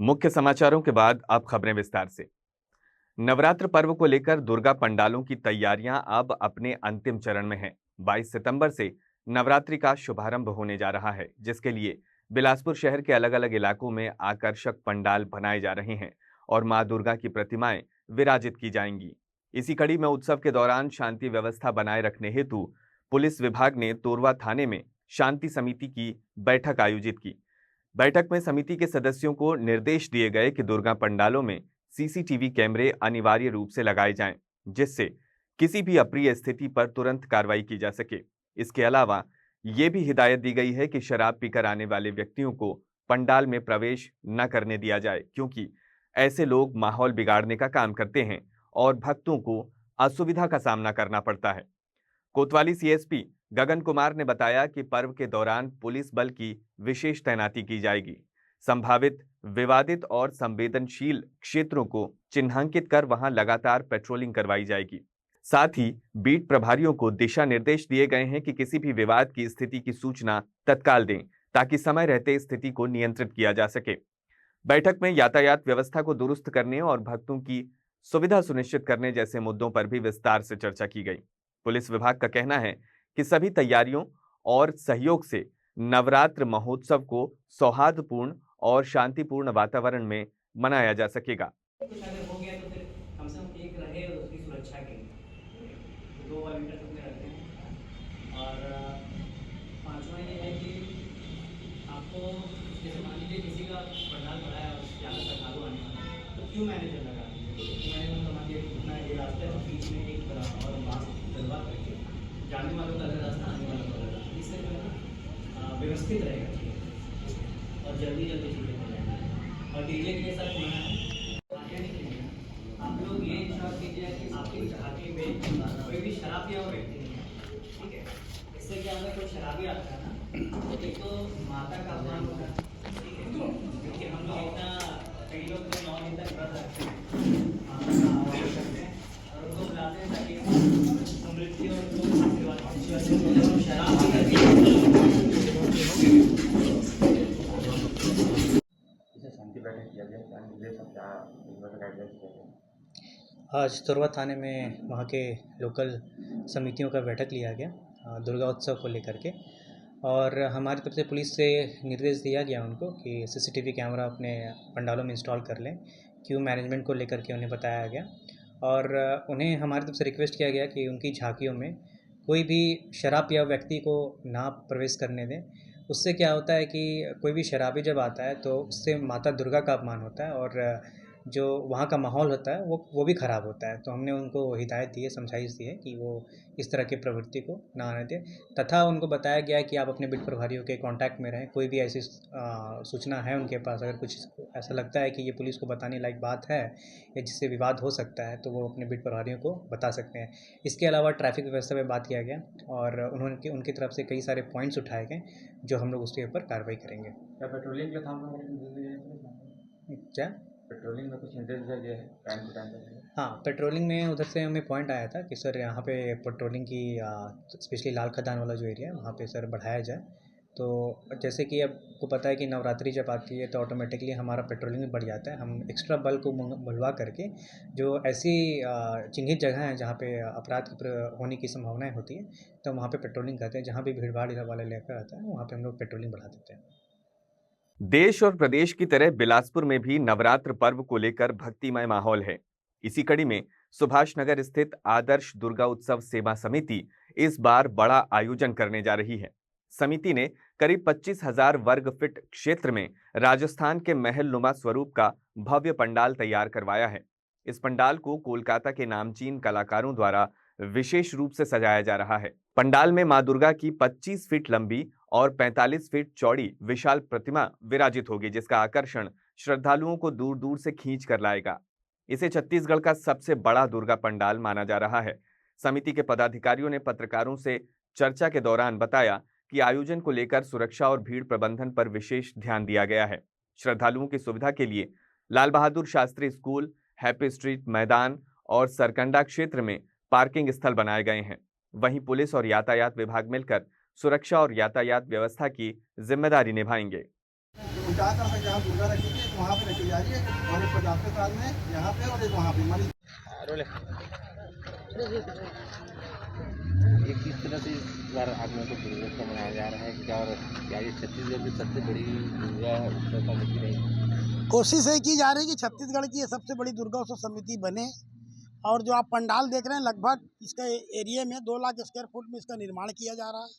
मुख्य समाचारों के बाद अब खबरें विस्तार से। नवरात्र पर्व को लेकर दुर्गा पंडालों की तैयारियां अब अपने अंतिम चरण में हैं। 22 सितंबर से नवरात्रि का शुभारंभ होने जा रहा है, जिसके लिए बिलासपुर शहर के अलग अलग इलाकों में आकर्षक पंडाल बनाए जा रहे हैं और मां दुर्गा की प्रतिमाएं विराजित की जाएंगी। इसी कड़ी में उत्सव के दौरान शांति व्यवस्था बनाए रखने हेतु पुलिस विभाग ने तोरवा थाने में शांति समिति की बैठक आयोजित की। बैठक में समिति के सदस्यों को निर्देश दिए गए कि दुर्गा पंडालों में सीसीटीवी कैमरे अनिवार्य रूप से लगाए जाएं, जिससे किसी भी अप्रिय स्थिति पर तुरंत कार्रवाई की जा सके। इसके अलावा ये भी हिदायत दी गई है कि शराब पीकर आने वाले व्यक्तियों को पंडाल में प्रवेश न करने दिया जाए, क्योंकि ऐसे लोग माहौल बिगाड़ने का काम करते हैं और भक्तों को असुविधा का सामना करना पड़ता है। कोतवाली सीएसपी गगन कुमार ने बताया कि पर्व के दौरान पुलिस बल की विशेष तैनाती की जाएगी। संभावित विवादित और संवेदनशील क्षेत्रों को चिन्हांकित कर वहां लगातार पेट्रोलिंग करवाई जाएगी। साथ ही बीट प्रभारियों को दिशा निर्देश दिए गए हैं कि किसी भी विवाद की स्थिति की सूचना तत्काल दें, ताकि समय रहते स्थिति को नियंत्रित किया जा सके। बैठक में यातायात व्यवस्था को दुरुस्त करने और भक्तों की सुविधा सुनिश्चित करने जैसे मुद्दों पर भी विस्तार से चर्चा की गई। पुलिस विभाग का कहना है कि सभी तैयारियों और सहयोग से नवरात्र महोत्सव को सौहार्दपूर्ण और शांतिपूर्ण वातावरण में मनाया जा सकेगा। कुछ अगर हो गया तो फिर कम से कम एक रहे और उसकी सुरक्षा के लिए तो 2 वॉलंटियर अपने रखते हैं। और पांचवा ये है कि आपको जैसे मान लीजिए किसी का पंडाल बनाया और ज़्यादा श्रद्धालु आने वाले तो क्यों मैनेजर लगा दीजिए। क्यों मैनेजर समझ लीजिए इतना ये रास्ता है, बीच में एक और मास्क डलवा करके जाने वालों का अलग रास्ता, आने वालों का अलग रास्ता, इससे जो है ना व्यवस्थित रहेगा चीज़ें और जल्दी जल्दी चीज़ें हो जाएंगी। और डीजे के लिए सर मना है। आप लोग ये इंश्योर कीजिए कि आपकी झांकी में कोई भी शराब पिया हुआ व्यक्ति नहीं है, ठीक है। इससे क्या अगर कोई शराबी आता है ना, तो एक तो माता का अपमान होता है, ठीक है, क्योंकि हम लोग इतना कई लोग तो 9 दिन तक व्रत रखते हैं, माता का आह्वान करते हैं और उनको बुलाते हैं ताकि समृद्धि और उनको आशीर्वाद शराब आज तोरवा थाने में वहाँ के लोकल समितियों का बैठक लिया गया दुर्गा उत्सव को लेकर के, और हमारी तरफ से पुलिस से निर्देश दिया गया उनको कि सीसीटीवी कैमरा अपने पंडालों में इंस्टॉल कर लें। क्यू मैनेजमेंट को लेकर के उन्हें बताया गया और उन्हें हमारी तरफ से रिक्वेस्ट किया गया कि उनकी झांकियों में कोई भी शराब पिया व्यक्ति को ना प्रवेश करने दें। उससे क्या होता है कि कोई भी शराबी जब आता है तो उससे माता दुर्गा का अपमान होता है और जो वहाँ का माहौल होता है वो भी ख़राब होता है। तो हमने उनको हिदायत दी है, समझाइश दी है कि वो इस तरह की प्रवृत्ति को ना आने दें, तथा उनको बताया गया है कि आप अपने बिट प्रभारियों के कांटेक्ट में रहें। कोई भी ऐसी सूचना है उनके पास, अगर कुछ ऐसा लगता है कि ये पुलिस को बताने लायक बात है या जिससे विवाद हो सकता है, तो वो अपने बिट प्रभारियों को बता सकते हैं। इसके अलावा ट्रैफिक व्यवस्था पर बात किया गया और उनकी तरफ से कई सारे पॉइंट्स उठाए गए जो हम लोग उसके ऊपर कार्रवाई करेंगे। क्या पेट्रोलिंग के क्या पेट्रोलिंग में कुछ निर्देश दिया गया है टाइम टू टाइम? हाँ, पेट्रोलिंग में उधर से हमें पॉइंट आया था कि सर यहाँ पे पेट्रोलिंग की स्पेशली लाल खदान वाला जो एरिया है वहाँ पे सर बढ़ाया जाए। तो जैसे कि आपको पता है कि नवरात्रि जब आती है तो ऑटोमेटिकली हमारा पेट्रोलिंग भी बढ़ जाता है। हम एक्स्ट्रा बल को बुलवा करके जो ऐसी चिन्हित जगह हैं जहाँ पे अपराध की होने की संभावनाएँ होती है, तो वहाँ पे पेट्रोलिंग करते हैं। जहाँ भी भीड़ भाड़ वाला इलाका रहता है वहाँ पे हम लोग पेट्रोलिंग बढ़ा देते हैं। देश और प्रदेश की तरह बिलासपुर में भी नवरात्र पर्व को लेकर भक्तिमय माहौल है। इसी कड़ी में सुभाष नगर स्थित आदर्श दुर्गा उत्सव सेवा समिति इस बार बड़ा आयोजन करने जा रही है। समिति ने करीब 25,000 वर्ग फीट क्षेत्र में राजस्थान के महल नुमा स्वरूप का भव्य पंडाल तैयार करवाया है। इस पंडाल को कोलकाता के नामचीन कलाकारों द्वारा विशेष रूप से सजाया जा रहा है। पंडाल में मां दुर्गा की 25 फीट लंबी और 45 फीट चौड़ी विशाल प्रतिमा विराजित होगी, जिसका आकर्षण श्रद्धालुओं को दूर दूर से खींच कर लाएगा। इसे छत्तीसगढ़ का सबसे बड़ा दुर्गा पंडाल माना जा रहा है। समिति के पदाधिकारियों ने पत्रकारों से चर्चा के दौरान बताया कि आयोजन को लेकर सुरक्षा और भीड़ प्रबंधन पर विशेष ध्यान दिया गया है। श्रद्धालुओं की सुविधा के लिए Lal Bahadur Shastri school, happy street मैदान और सरकंडा क्षेत्र में पार्किंग स्थल बनाए गए हैं। वहीं पुलिस और यातायात विभाग मिलकर सुरक्षा और यातायात व्यवस्था की जिम्मेदारी निभाएंगे। वहाँ पे रखी जा रही है, और एक 50वें साल में यहाँ पे और एक वहाँ पे मानी। ये किस तरह से इस बार आप लोगों को दुर्गा उत्सव मनाया जा रहा है क्या, और क्या ये छत्तीसगढ़ की सबसे बड़ी दुर्गा उत्सव कमेटी रहेगी? कोशिश है की जा रही है कि छत्तीसगढ़ की ये सबसे बड़ी दुर्गा उत्सव समिति बने। और जो आप पंडाल देख रहे हैं, लगभग इसका एरिया में 2 लाख स्क्वायर फुट में इसका निर्माण किया जा रहा है।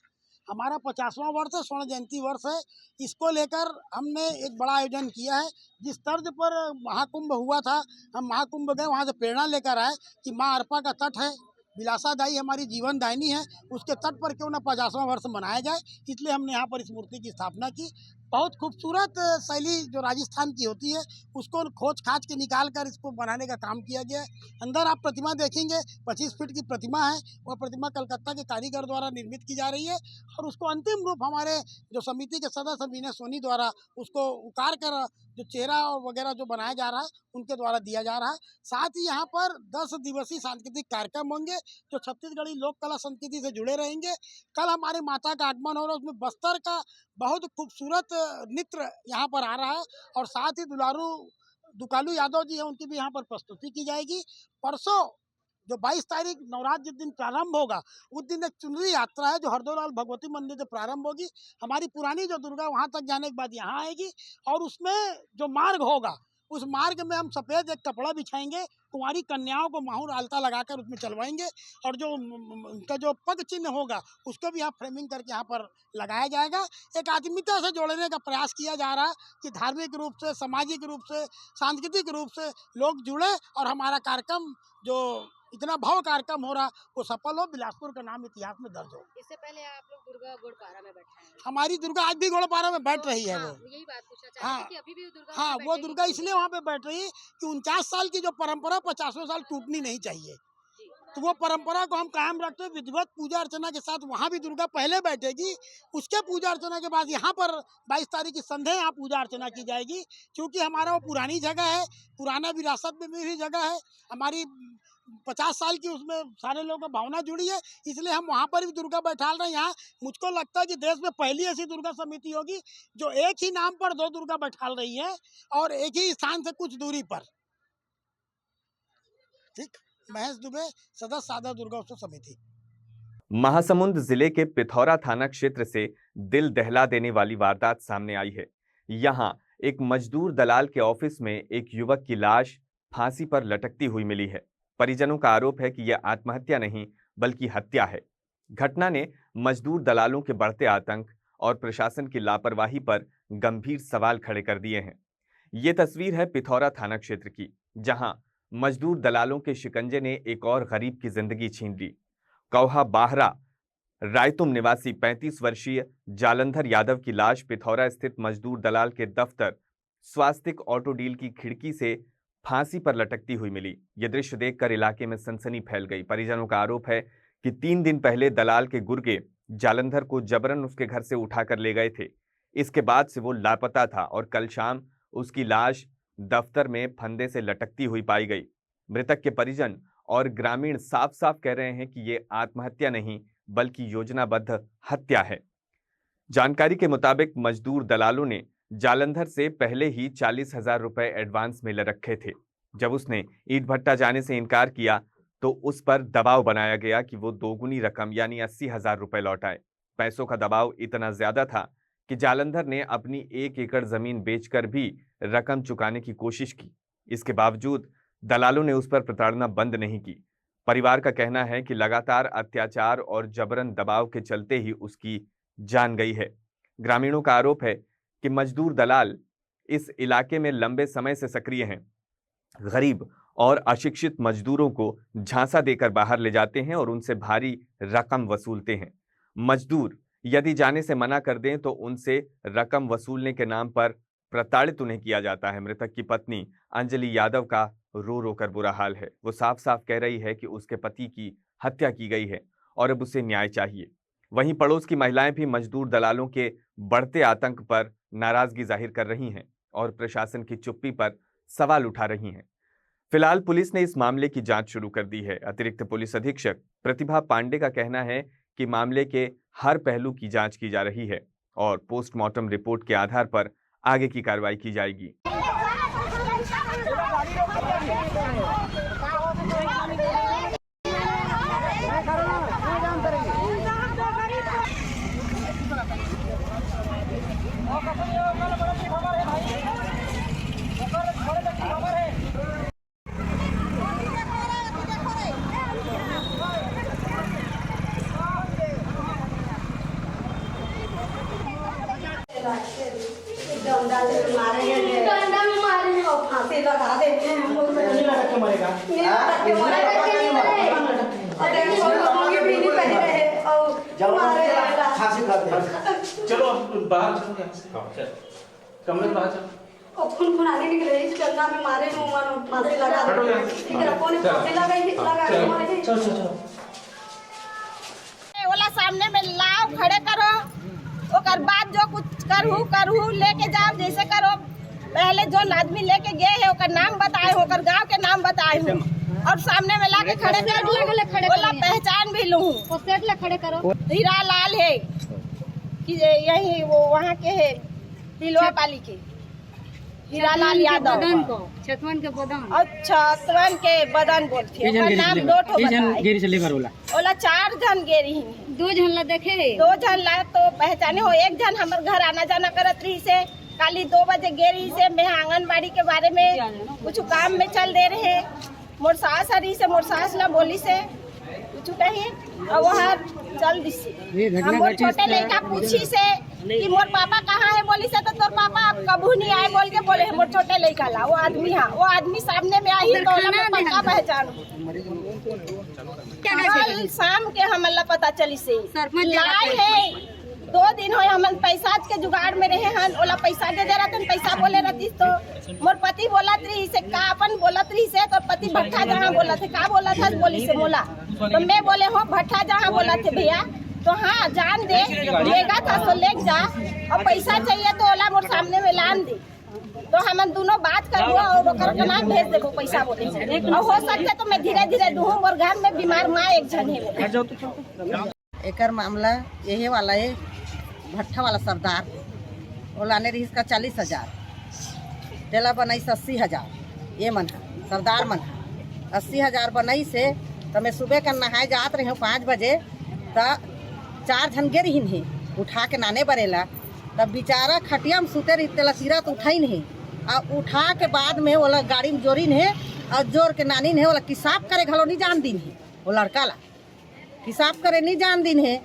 हमारा 50वां वर्ष है, स्वर्ण जयंती वर्ष है। इसको लेकर हमने एक बड़ा आयोजन किया है। जिस तर्ज पर महाकुंभ हुआ था, हम महाकुंभ गए, वहाँ से प्रेरणा लेकर आए कि माँ अरपा का तट है, विलासादायी हमारी जीवन दायिनी है, उसके तट पर क्यों ना 50वां वर्ष मनाया जाए। इसलिए हमने यहाँ पर इस मूर्ति की स्थापना की। बहुत खूबसूरत शैली जो राजस्थान की होती है, उसको खोज खाज के निकाल कर इसको बनाने का काम किया गया है। अंदर आप प्रतिमा देखेंगे, 25 फीट की प्रतिमा है। वह प्रतिमा कलकत्ता के कारीगर द्वारा निर्मित की जा रही है, और उसको अंतिम रूप हमारे जो समिति के सदस्य विनय सोनी द्वारा उसको उकार कर जो चेहरा और वगैरह जो बनाया जा रहा है, उनके द्वारा दिया जा रहा है। साथ ही यहाँ पर 10 दिवसीय सांस्कृतिक कार्यक्रम होंगे जो छत्तीसगढ़ी लोक कला संस्कृति से जुड़े रहेंगे। कल हमारे माता का आगमन हो रहा है, उसमें बस्तर का बहुत खूबसूरत नृत्य यहाँ पर आ रहा है, और साथ ही दुकालू यादव जी हैं, उनकी भी यहाँ पर प्रस्तुति की जाएगी। परसों जो 22 तारीख नवरात्र जिस दिन प्रारंभ होगा, उस दिन एक चुनरी यात्रा है जो हरदोलाल भगवती मंदिर से प्रारंभ होगी। हमारी पुरानी जो दुर्गा वहाँ तक जाने के बाद यहाँ आएगी, और उसमें जो मार्ग होगा, उस मार्ग में हम सफ़ेद एक कपड़ा बिछाएंगे, कुंवारी कन्याओं को माहूर आलता लगाकर उसमें चलवाएंगे, और जो उनका जो पग चिन्ह होगा उसको भी यहाँ फ्रेमिंग करके यहाँ पर लगाया जाएगा। एक आत्मीयता से जोड़ने का प्रयास किया जा रहा है कि धार्मिक रूप से, सामाजिक रूप से, सांस्कृतिक रूप से लोग जुड़े, और हमारा कार्यक्रम जो इतना भव्य कार्यक्रम हो रहा वो सफल हो, बिलासपुर का नाम इतिहास में दर्ज हो। इससे पहले आप लोग दुर्गा गोड़पारा में बैठे हैं। हमारी दुर्गा आज भी गोड़पारा में बैठ रही है। हाँ, वो यही बात पूछना चाहती थी कि अभी भी दुर्गा हाँ, वो दुर्गा इसलिए वहाँ पे बैठ रही है कि 49 साल की जो परंपरा 50वें साल टूटनी नहीं चाहिए। तो वो परंपरा को हम कायम रखते हुए विधिवत पूजा अर्चना के साथ वहाँ भी दुर्गा पहले बैठेगी, उसके पूजा अर्चना के बाद यहाँ पर 22 तारीख की संध्या यहाँ पूजा अर्चना की जाएगी। क्योंकि हमारा वो पुरानी जगह है, पुराना विरासत में भी जगह है, हमारी 50 साल की उसमें सारे लोगों को भावना जुड़ी है, इसलिए हम वहाँ पर भी दुर्गा बैठाल रहे हैं। यहाँ मुझको लगता है कि देश में पहली ऐसी दुर्गा समिति होगी जो एक ही नाम पर 2 दुर्गा बैठाल रही है, और एक ही स्थान से कुछ दूरी पर। ठीक, महेश दुबे, सदस्य सादा दुर्गा उत्सव समिति। महासमुंद जिले के पिथौरा थाना क्षेत्र से दिल दहला देने वाली वारदात सामने आई है। यहां एक मजदूर दलाल के ऑफिस में एक युवक की लाश फांसी पर लटकती हुई मिली है। परिजनों का आरोप है कि यह आत्महत्या नहीं बल्कि हत्या है। घटना ने मजदूर दलालों के बढ़ते आतंक और प्रशासन की लापरवाही पर गंभीर सवाल खड़े कर दिए हैं। ये तस्वीर है पिथौरा थाना क्षेत्र की, जहां मजदूर दलालों के शिकंजे ने एक और गरीब की जिंदगी छीन ली। कौहा बाहरा रायतुम निवासी 35 वर्षीय जालंधर यादव की लाश पिथौरा स्थित मजदूर दलाल के दफ्तर स्वास्तिक ऑटो डील की खिड़की से फांसी पर लटकती हुई मिली। यह दृश्य देखकर इलाके में सनसनी फैल गई। परिजनों का आरोप है कि 3 दिन पहले दलाल के गुर्गे जालंधर को जबरन उसके घर से उठाकर ले गए थे। इसके बाद से वो लापता था और कल शाम उसकी लाश दफ्तर में फंदे से लटकती हुई पाई गई। मृतक के परिजन और ग्रामीण साफ साफ कह रहे हैं कि ये आत्महत्या नहीं बल्कि योजनाबद्ध हत्या है। जानकारी के मुताबिक मजदूर दलालों ने जालंधर से पहले ही 40,000 रुपए एडवांस में ले रखे थे। जब उसने ईंट भट्टा जाने से इनकार किया तो उस पर दबाव बनाया गया कि वो दोगुनी रकम यानी 80,000 रुपए लौटाए। पैसों का दबाव इतना ज्यादा था कि जालंधर ने अपनी 1 एकड़ जमीन बेचकर भी रकम चुकाने की कोशिश की। इसके बावजूद दलालों ने उस पर प्रताड़ना बंद नहीं की। परिवार का कहना है कि लगातार अत्याचार और जबरन दबाव के चलते ही उसकी जान गई है। ग्रामीणों का आरोप है कि मजदूर दलाल इस इलाके में लंबे समय से सक्रिय हैं। गरीब और अशिक्षित मजदूरों को झांसा देकर बाहर ले जाते हैं और उनसे भारी रकम वसूलते हैं। मजदूर यदि जाने से मना कर दें तो उनसे रकम वसूलने के नाम पर प्रताड़ित उन्हें किया जाता है। मृतक की पत्नी अंजलि यादव का रो रो कर बुरा हाल है। वो साफ साफ कह रही है कि उसके पति की हत्या की गई है और अब उसे न्याय चाहिए। वहीं पड़ोस की महिलाएं भी मजदूर दलालों के बढ़ते आतंक पर नाराजगी जाहिर कर रही हैं और प्रशासन की चुप्पी पर सवाल उठा रही हैं। फिलहाल पुलिस ने इस मामले की जांच शुरू कर दी है। अतिरिक्त पुलिस अधीक्षक प्रतिभा पांडे का कहना है कि मामले के हर पहलू की जांच की जा रही है और पोस्टमार्टम रिपोर्ट के आधार पर आगे की कार्रवाई की जाएगी। फांसी लगा देते हैं हम लोग नहीं लगा के मरेगा के भी नहीं पहले रहे और फांसी कर दे। चलो बाहर चलो कमरे में बाहर चलो। और खून आने निकले इस गंगा में मारे मारे लगा इधर कोने फांसी लगा के मारे। चलो ओला सामने में लाओ खड़े करो ओकर बाद जो कुछ करहू लेके जाओ जैसे करो। पहले जो आदमी लेके गए है ओकर नाम बताए हो ओकर गांव के नाम बताए हो और सामने में लाके खड़े कर ओला पहचान भी लूं खड़े करो। हीरा लाल है कि यही वो वहाँ के है तिलवा पाली के हीरा लाल यादव छतवन के बदन और छतवन के बदन बोलते नाम दो ठो ओला 4 जन गेरी हैं 2 जन ला देखे 2 जन ला तो पहचाने हो। एक जन हमारे घर आना जाना करत रही से काली 2 बजे गेरी से मैं आंगनबाड़ी के बारे में कुछ काम में चल दे रहे मोर सास हरी से मोर सास ला बोली से कुछ कही और वहाँ चल दी से हम मोर छोटे लड़का पूछी से कि मोर पापा कहाँ है बोली से तो तोर पापा आप कबू नहीं आए बोल के बोले मोर छोटे लड़का ला वो आदमी सामने में आई तो मैं पक्का पहचान कल शाम के हमला पता चली से लाए है 2 दिन हो हम पैसा के जुगाड़ में रहे हन ओला पैसा दे रहा था पैसा बोले रहती तो मोर पति बोला रही से का अपन बोलत रही से तो पति भट्ठा जहाँ बोला थे का बोला था बोली से बोला तो मैं बोले हो भट्ठा जहाँ बोला थे भैया तो हाँ जान दे लेगा था तो ले जा और पैसा चाहिए तो ओला मोर सामने में लान दे तो हम दोनों बात करूँ और ओकर के नाम भेज देबो पैसा बोले और हो सकता तो मैं धीरे धीरे दूँ मोर घर में बीमार माँ एक जन है। एकर मामला यही वाला है भट्ठा वाला सरदार वो लाने रही इसका 40,000 तेला बनाई 80,000 ये मन है सरदार मन है 80,000 बनाई से तो मैं सुबह का नहाए जात रही हूँ 5 बजे तो 4 जन गे रही है उठा के नाने बरेला तब बेचारा खटिया में सुते रही तेला सिरा तो उठाई नहीं और उठा के बाद में वो गाड़ी में जोरी है और जोर के नानी है वो किसाब करे घलो नहीं जान दिन है वो लड़का ला किसाब करे नहीं जान दिन है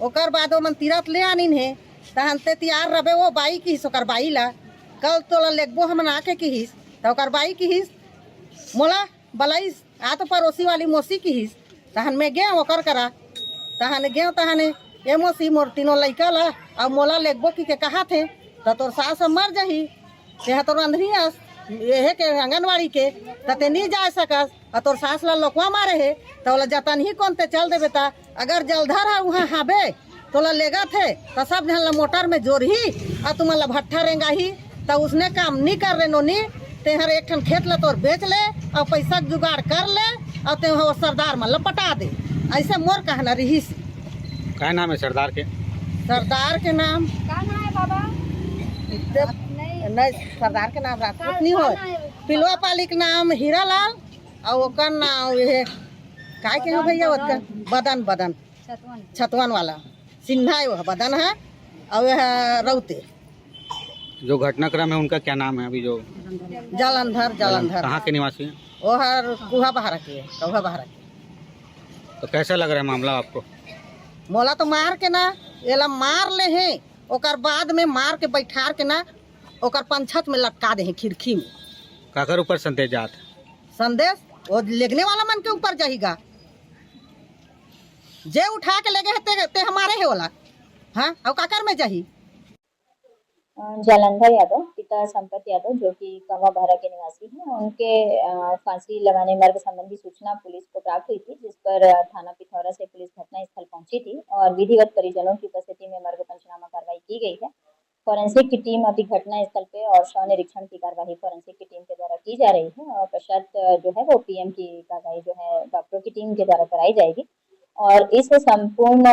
ओकर बाद वो मन तीरथ ले आनीन है तहनते तैयार रहे वो बाई की हिस ओकर बाई ला कल तोला लेगबो हम आके की हिस तो ओकर बाई की हिस मोला बलाई आ तो पड़ोसी वाली मौसी की हिस तहन में गए ओकर करा तहन गए तहने ये मौसी मोर तीनों लड़का ला और मोला लेगबो की के कहा थे तो तोर सास मर जाही ते तोर अंधरी आस ये के आंगनबाड़ी के ते नहीं जा सकस और तोर सास ला लोकवा मारे है तो जतन ही कौन ते चल देवे ता अगर जलधर है वहाँ हाबे तोला लेगा थे तो सब जन ला मोटर में जोर ही और तुम्हारा भट्ठा रेंगा ही तो उसने काम नहीं कर रहे नोनी ते हर एक ठन खेत ला तोर बेच ले और पैसा जुगाड़ कर ले और ते सरदार में लपटा दे ऐसे मोर कहना रही। क्या नाम है सरदार के? सरदार के नाम है बाबा नहीं सरदार के नाम राजपूत नहीं हो पिलवा पाली के नाम हीरा लाल और ओकर नाम ये काय के हो भैया ओकर बदन छतवन वाला सिन्हा वो बदन है और यह रौते जो घटनाक्रम है उनका क्या नाम है अभी जो? जलंधर कहाँ के निवासी हैं? वो हर कुहा बहारा के तो कैसा लग रहा है मामला आपको? मोला तो मार के ना एला मार ले हैं ओकर बाद में मार के बैठार के ना ओकर पंछत में लटका दे हैं खिड़की में। काकर ऊपर संदेश जात? संदेश वो लेगने वाला मन के ऊपर जाएगा जे उठा के लेगे है ते हमारे है वाला हाँ और काकर में जाही। जालंधर यादव पिता संपत यादव जो कि कवा बहरा के निवासी हैं उनके फांसी लगाने मर्ग संबंधी सूचना पुलिस को प्राप्त हुई थी जिस पर थाना पिथौरा से पुलिस घटना स्थल पहुंची थी और विधिवत परिजनों की उपस्थिति में मर्ग पंचनामा कार्रवाई की गई है। फॉरेंसिक की टीम अभी घटना स्थल पे और शव निरीक्षण की कार्यवाही फॉरेंसिक की टीम के द्वारा की जा रही है और पश्चात जो है वो पीएम की कार्रवाई जो है डॉक्टरों की टीम के द्वारा कराई जाएगी और इस संपूर्ण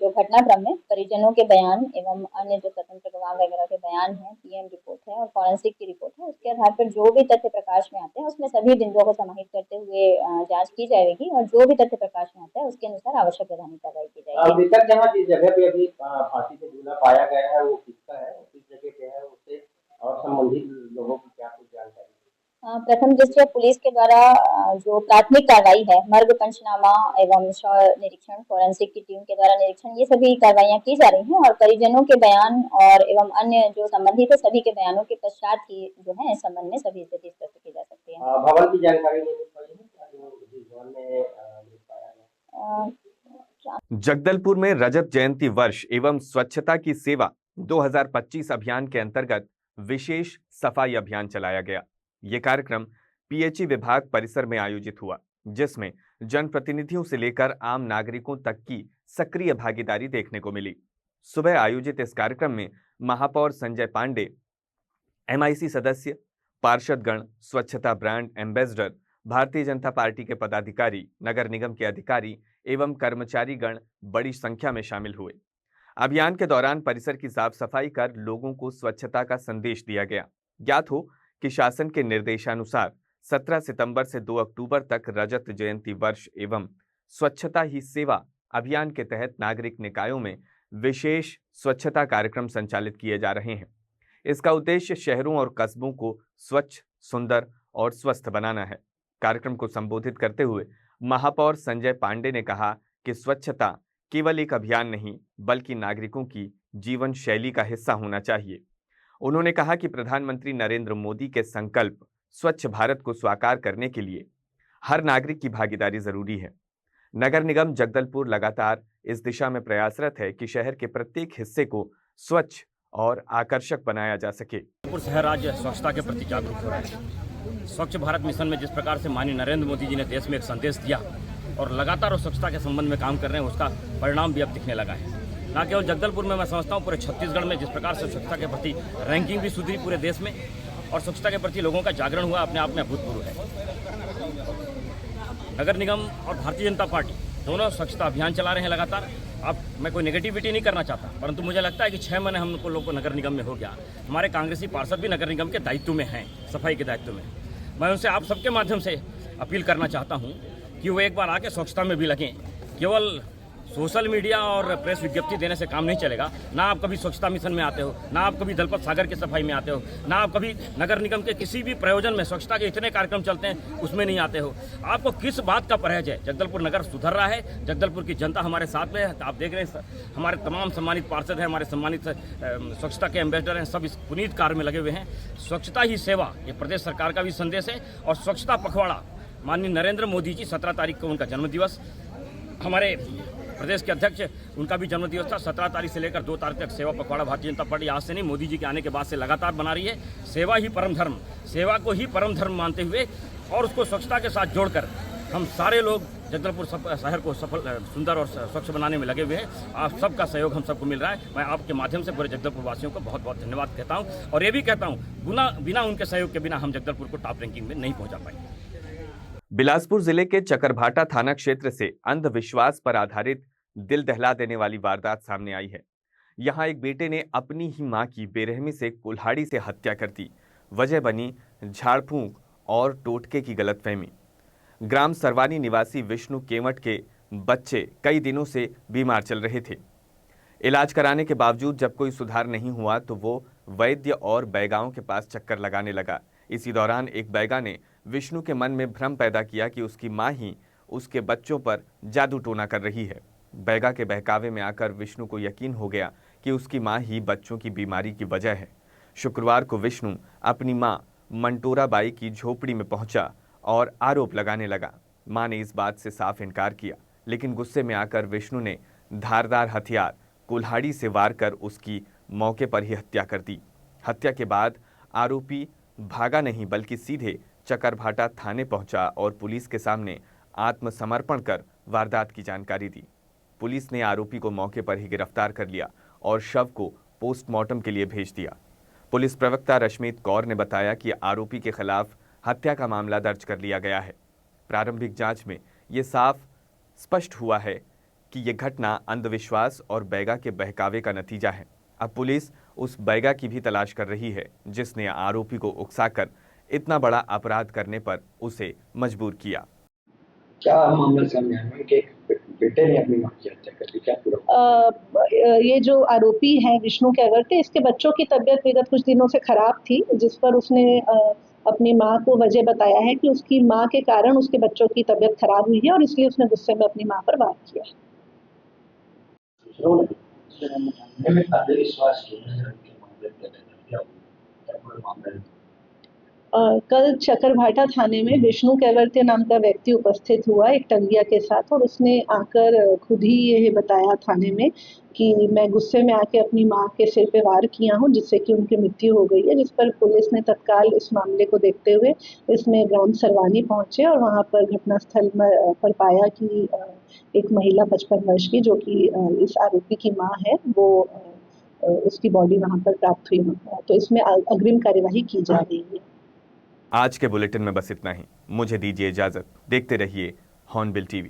जो घटनाक्रम में परिजनों के बयान एवं अन्य जो स्वतंत्र गवाह वगैरह के बयान हैं, पीएम रिपोर्ट है और फॉरेंसिक की रिपोर्ट है, उसके आधार पर जो भी तथ्य प्रकाश में आते हैं उसमें सभी बिंदुओं को समाहित करते हुए जांच की जाएगी और जो भी तथ्य प्रकाश में आता है उसके अनुसार आवश्यक वैधानिक कार्रवाई की जाएगी। अभी तक जहाँ जिस जगह पे अभी फांसी से झूला पाया गया है वो किसका है, किस जगह पे है, उससे और संबंधित लोगों की क्या कुछ जानकारी? प्रथम दृष्टया पुलिस के द्वारा जो प्राथमिक कार्रवाई है मर्ग पंचनामा एवं शव निरीक्षण फॉरेंसिक की टीम के द्वारा निरीक्षण ये सभी कार्रवाइयां की जा रही हैं और परिजनों के बयान और एवं अन्य जो संबंधित है सभी के बयानों के पश्चात ही जो है इस संबंध में सभी स्थिति स्पष्ट की जा भवन की जानकारी नहीं मिल पाई है क्या जो जिस भवन में मृत पाया गया? जगदलपुर में रजत जयंती वर्ष एवं स्वच्छता की सेवा 2025 अभियान के अंतर्गत विशेष सफाई अभियान चलाया गया। ये कार्यक्रम पीएचई विभाग परिसर में आयोजित हुआ, जिसमें जनप्रतिनिधियों से लेकर आम नागरिकों तक की सक्रिय भागीदारी देखने को मिली। सुबह आयोजित इस कार्यक्रम में महापौर संजय पांडे, एमआईसी सदस्य, पार्षदगण, स्वच्छता brand ambassador, Bharatiya Janata party के पदाधिकारी, नगर निगम के अधिकारी एवं कर्मचारीगण बड़ी संख्या में शामिल हुए। अभियान के दौरान परिसर की साफ सफाई कर लोगों को स्वच्छता का संदेश दिया गया। ज्ञात हो कि शासन के निर्देशानुसार 17 सितंबर से 2 अक्टूबर तक रजत जयंती वर्ष एवं स्वच्छता ही सेवा अभियान के तहत नागरिक निकायों में विशेष स्वच्छता कार्यक्रम संचालित किए जा रहे हैं। इसका उद्देश्य शहरों और कस्बों को स्वच्छ, सुंदर और स्वस्थ बनाना है। कार्यक्रम को संबोधित करते हुए महापौर संजय पांडे ने कहा कि स्वच्छता केवल एक अभियान नहीं बल्कि नागरिकों की जीवन शैली का हिस्सा होना चाहिए। उन्होंने कहा कि प्रधानमंत्री नरेंद्र मोदी के संकल्प स्वच्छ भारत को साकार करने के लिए हर नागरिक की भागीदारी जरूरी है। नगर निगम जगदलपुर लगातार इस दिशा में प्रयासरत है कि शहर के प्रत्येक हिस्से को स्वच्छ और आकर्षक बनाया जा सके। जगदलपुर शहर आज स्वच्छता के प्रति जागरूक हो रहा है। स्वच्छ भारत मिशन में जिस प्रकार से माननीय नरेंद्र मोदी जी ने देश में एक संदेश दिया और लगातार वो स्वच्छता के संबंध में काम कर रहे हैं, उसका परिणाम भी अब दिखने लगा है। न केवल जगदलपुर में, मैं समझता हूँ पूरे छत्तीसगढ़ में जिस प्रकार से स्वच्छता के प्रति रैंकिंग भी सुधरी पूरे देश में और स्वच्छता के प्रति लोगों का जागरण हुआ, अपने आप में अभूतपूर्व है। नगर निगम और भारतीय जनता पार्टी दोनों स्वच्छता अभियान चला रहे हैं लगातार। अब मैं कोई नेगेटिविटी नहीं करना चाहता, परंतु मुझे लगता है कि 6 महीने हम लोग को नगर निगम में हो गया। हमारे कांग्रेसी पार्षद भी नगर निगम के दायित्व में हैं, सफाई के दायित्व में। मैं उनसे आप सबके माध्यम से अपील करना चाहता हूं कि वो एक बार आके स्वच्छता में भी लगें। केवल सोशल मीडिया और प्रेस विज्ञप्ति देने से काम नहीं चलेगा। ना आप कभी स्वच्छता मिशन में आते हो, ना आप कभी दलपत सागर की सफाई में आते हो, ना आप कभी नगर निगम के किसी भी प्रयोजन में स्वच्छता के इतने कार्यक्रम चलते हैं उसमें नहीं आते हो। आपको किस बात का परहेज है? जगदलपुर नगर सुधर रहा है, जगदलपुर की जनता हमारे साथ में है। आप देख रहे हैं हमारे तमाम सम्मानित पार्षद हैं, हमारे सम्मानित स्वच्छता के एम्बेसडर हैं, सब इस पुनीत कार्य में लगे हुए हैं। स्वच्छता ही सेवा, ये प्रदेश सरकार का भी संदेश है। और स्वच्छता पखवाड़ा, माननीय नरेंद्र मोदी जी 17 तारीख को उनका जन्मदिवस, हमारे प्रदेश के अध्यक्ष उनका भी जन्मदिवस था। 17 तारीख से लेकर 2 तारीख तक सेवा पखवाड़ा भारतीय जनता पार्टी आज से नहीं, मोदी जी के आने के बाद से लगातार बना रही है। सेवा ही परम धर्म, सेवा को ही परम धर्म मानते हुए और उसको स्वच्छता के साथ जोड़कर हम सारे लोग जगदलपुर शहर को सफल, सुंदर और स्वच्छ बनाने में लगे हुए हैं। आप सबका सहयोग हम सबको मिल रहा है। मैं आपके माध्यम से पूरे जगदलपुर वासियों को बहुत बहुत धन्यवाद कहता हूँ और ये भी कहता हूँ बिना उनके सहयोग के बिना हम जगदलपुर को टॉप रैंकिंग में नहीं पहुँचा पाएंगे। बिलासपुर जिले के चकरभाटा थाना क्षेत्र से अंधविश्वास पर आधारित दिल दहला देने वाली वारदात सामने आई है। यहां एक बेटे ने अपनी ही मां की बेरहमी से कुल्हाड़ी से हत्या कर दी। वजह बनी झाड़ फूंक और टोटके की गलतफहमी। ग्राम सरवानी निवासी विष्णु केवट के बच्चे कई दिनों से बीमार चल रहे थे। इलाज कराने के बावजूद जब कोई सुधार नहीं हुआ तो वो वैद्य और बैगाओं के पास चक्कर लगाने लगा। इसी दौरान एक बैगा ने विष्णु के मन में भ्रम पैदा किया कि उसकी मां ही उसके बच्चों पर जादू टोना कर रही है। बैगा के बहकावे में आकर विष्णु को यकीन हो गया कि उसकी मां ही बच्चों की बीमारी की वजह है। शुक्रवार को विष्णु अपनी मां मंटोरा बाई की झोपड़ी में पहुंचा और आरोप लगाने लगा। मां ने इस बात से साफ इनकार किया, लेकिन गुस्से में आकर विष्णु ने धारदार हथियार कुल्हाड़ी से वार कर उसकी मौके पर ही हत्या कर दी। हत्या के बाद आरोपी भागा नहीं बल्कि सीधे चकरभाटा थाने पहुंचा और पुलिस के सामने आत्मसमर्पण कर वारदात की जानकारी दी। पुलिस ने आरोपी को मौके पर ही गिरफ्तार कर लिया और शव को पोस्टमार्टम के लिए भेज दिया। पुलिस प्रवक्ता रश्मित कौर ने बताया कि आरोपी के खिलाफ हत्या का मामला दर्ज कर लिया गया है। प्रारंभिक जांच में ये साफ स्पष्ट हुआ है कि ये घटना अंधविश्वास और बैगा के बहकावे का नतीजा है। अब पुलिस उस बैगा की भी तलाश कर रही है जिसने आरोपी को उकसाकर इतना बड़ा अपराध करने पर उसे मजबूर किया। क्या मामला सामने आया कि बेटे ने अपनी मां की हत्या कर दी? क्या पूरा ये जो आरोपी हैं विष्णु केवट, इसके बच्चों की तबीयत विगत कुछ दिनों से खराब थी, जिस पर उसने अपनी मां को वजह बताया है कि उसकी मां के कारण उसके बच्चों की तबीयत खराब हुई है और इसलिए उसने गुस्से में अपनी मां पर वार किया। कल चकरभाटा थाने में विष्णु कैवर्ते नाम का व्यक्ति उपस्थित हुआ एक टंगिया के साथ, और उसने आकर खुद ही ये बताया थाने में कि मैं गुस्से में आके अपनी माँ के सिर पे वार किया हूँ, जिससे कि उनकी मृत्यु हो गई है। जिस पर पुलिस ने तत्काल इस मामले को देखते हुए इसमें ग्राम सरवानी पहुंचे और वहां पर घटनास्थल पर पाया कि एक महिला 55 वर्ष की, जो कि इस आरोपी की माँ है, वो उसकी बॉडी वहां पर प्राप्त हुई। तो इसमें अग्रिम कार्यवाही की जा रही है। आज के बुलेटिन में बस इतना ही। मुझे दीजिए इजाजत। देखते रहिए हॉर्नबिल टीवी।